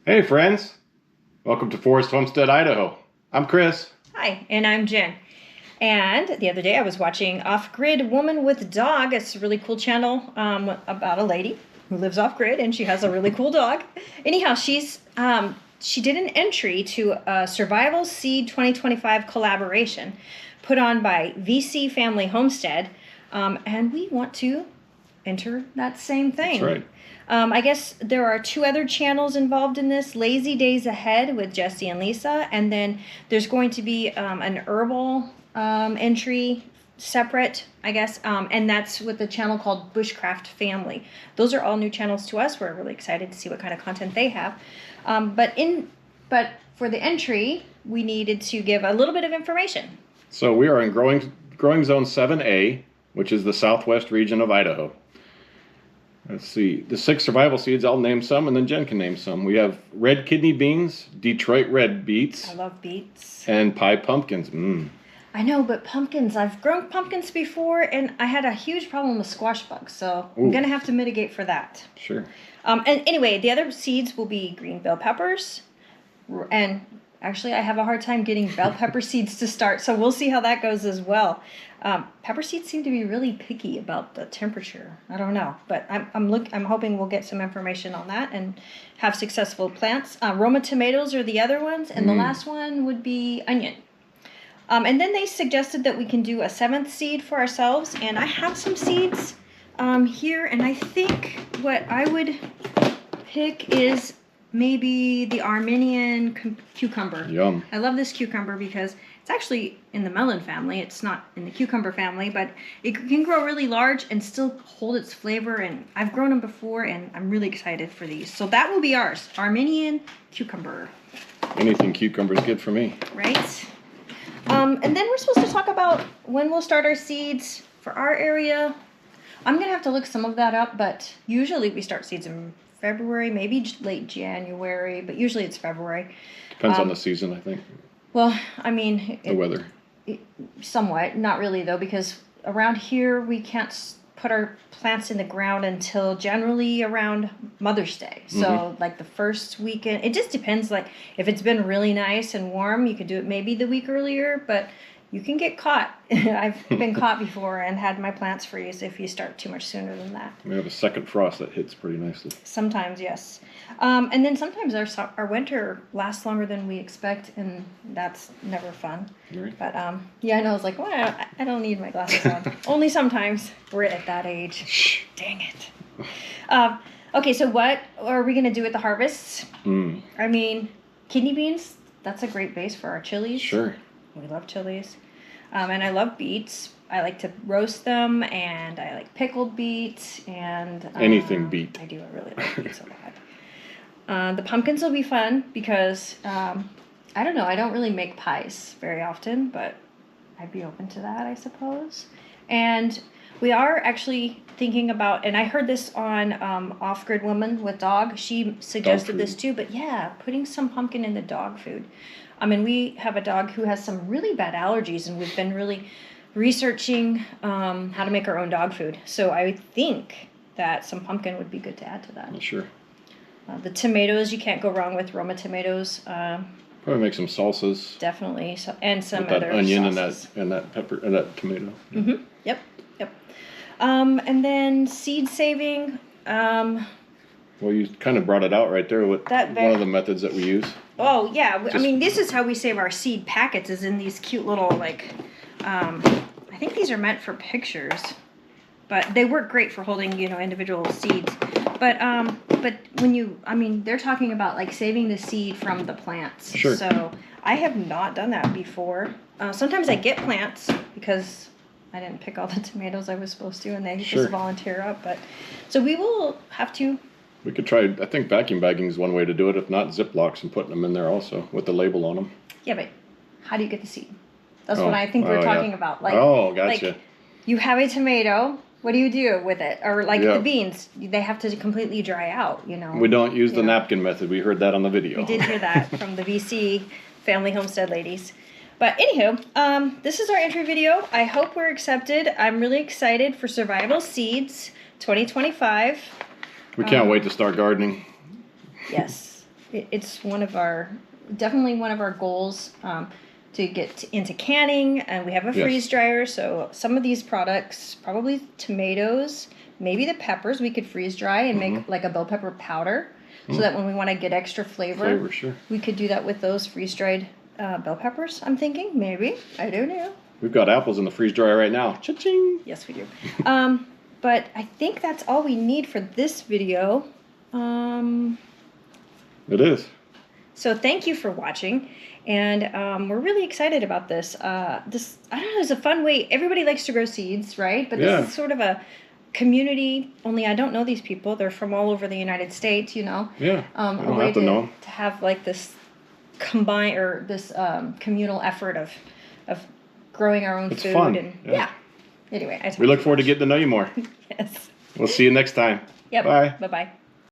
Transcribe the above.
Hey friends, welcome to Forest Homestead, Idaho. I'm Chris. Hi, and I'm Jen. And the other day I was watching Off-Grid Woman with Dog. It's a really cool channel about a lady who lives off-grid and she has a really cool dog. Anyhow, she did an entry to a Survival Seed 2025 collaboration put on by VC Family Homestead, and we want to enter that same thing. That's right. I guess there are two other channels involved in this. Lazy Days Ahead with Jesse and Lisa. And then there's going to be an herbal entry separate, I guess. And that's with the channel called Bushcraft Family. Those are all new channels to us. We're really excited to see what kind of content they have. But for the entry, we needed to give a little bit of information. So we are in growing zone 7A, which is the southwest region of Idaho. Let's see, the 6 survival seeds, I'll name some and then Jen can name some. We have red kidney beans, Detroit red beets. I love beets. And pie pumpkins. I know, but pumpkins, I've grown pumpkins before and I had a huge problem with squash bugs, so I'm going to have to mitigate for that. Sure. And anyway, the other seeds will be green bell peppers, and actually I have a hard time getting bell pepper seeds to start, so we'll see how that goes as well. Pepper seeds seem to be really picky about the temperature. I don't know, but I'm hoping we'll get some information on that and have successful plants. Roma tomatoes are the other ones, and the last one would be onion. And then they suggested that we can do a 7th seed for ourselves, and I have some seeds here, and I think what I would pick is maybe the Armenian cucumber. Yum. I love this cucumber because it's actually in the melon family. It's not in the cucumber family, but it can grow really large and still hold its flavor. And I've grown them before, and I'm really excited for these. So that will be ours, Armenian cucumber. Anything cucumber is good for me. Right? And then we're supposed to talk about when we'll start our seeds for our area. I'm going to have to look some of that up, but usually we start seeds in February, maybe late January, but usually it's February. Depends on the season, I think. Well, I mean... The weather. Somewhat. Not really, though, because around here we can't put our plants in the ground until generally around Mother's Day. So, like the first weekend, it just depends. Like, if it's been really nice and warm, you could do it maybe the week earlier, but you can get caught. I've been caught before and had my plants freeze if you start too much sooner than that. We have a second frost that hits pretty nicely. Sometimes, yes. And then sometimes our winter lasts longer than we expect, and that's never fun. Right. But yeah, I know. I was like, well, I don't need my glasses on. Only sometimes. We're at that age. Shh. Dang it. Okay, so what are we going to do with the harvests? I mean, kidney beans, that's a great base for our chilies. Sure. We love chilies. And I love beets. I like to roast them, and I like pickled beets, and... Anything beet. I do. I really like beets a lot. The pumpkins will be fun because, I don't know, I don't really make pies very often, but I'd be open to that, I suppose. And we are actually thinking about, and I heard this on Off-Grid Woman with Dog. She suggested this too, but yeah, putting some pumpkin in the dog food. I mean, we have a dog who has some really bad allergies, and we've been really researching how to make our own dog food. So I think that some pumpkin would be good to add to that. Sure. The tomatoes, you can't go wrong with Roma tomatoes. Probably make some salsas. Definitely, so, and some with other that onion sauces. and that pepper and that tomato. Yep. And then seed saving. Well, you kind of brought it out right there with one of the methods that we use. Oh, yeah. I mean, this is how we save our seed packets, is in these cute little, like, I think these are meant for pictures, but they work great for holding, individual seeds. But when they're talking about, like, saving the seed from the plants. Sure. So I have not done that before. Sometimes I get plants because I didn't pick all the tomatoes I was supposed to, and they just volunteer up. But so we will have to... We could try, I think vacuum bagging is one way to do it, if not Ziplocs and putting them in there also with the label on them. Yeah, but how do you get the seed? That's what I think we're talking about. Like, gotcha. Like, you have a tomato, what do you do with it? Or like the beans, they have to completely dry out, We don't use the napkin method. We heard that on the video. We did hear that from the VC Family Homestead ladies. But anywho, this is our entry video. I hope we're accepted. I'm really excited for Survival Seeds 2025. We can't wait to start gardening. Yes. it's definitely one of our goals to get into canning, and we have a freeze dryer. So some of these products, probably tomatoes, maybe the peppers, we could freeze dry and make like a bell pepper powder, so that when we want to get extra flavor, we could do that with those freeze dried bell peppers. I'm thinking maybe, I don't know. We've got apples in the freeze dryer right now. Cha-ching! Yes, we do. But I think that's all we need for this video. It is. So thank you for watching, and we're really excited about this. This, I don't know, is a fun way. Everybody likes to grow seeds, right? But this is sort of a community. Only I don't know these people. They're from all over the United States, you know. Yeah. A way to have like this combine or this communal effort of growing our own food. Fun. And anyway, we look forward to getting to know you more. Yes. We'll see you next time. Yep. Bye. Bye-bye.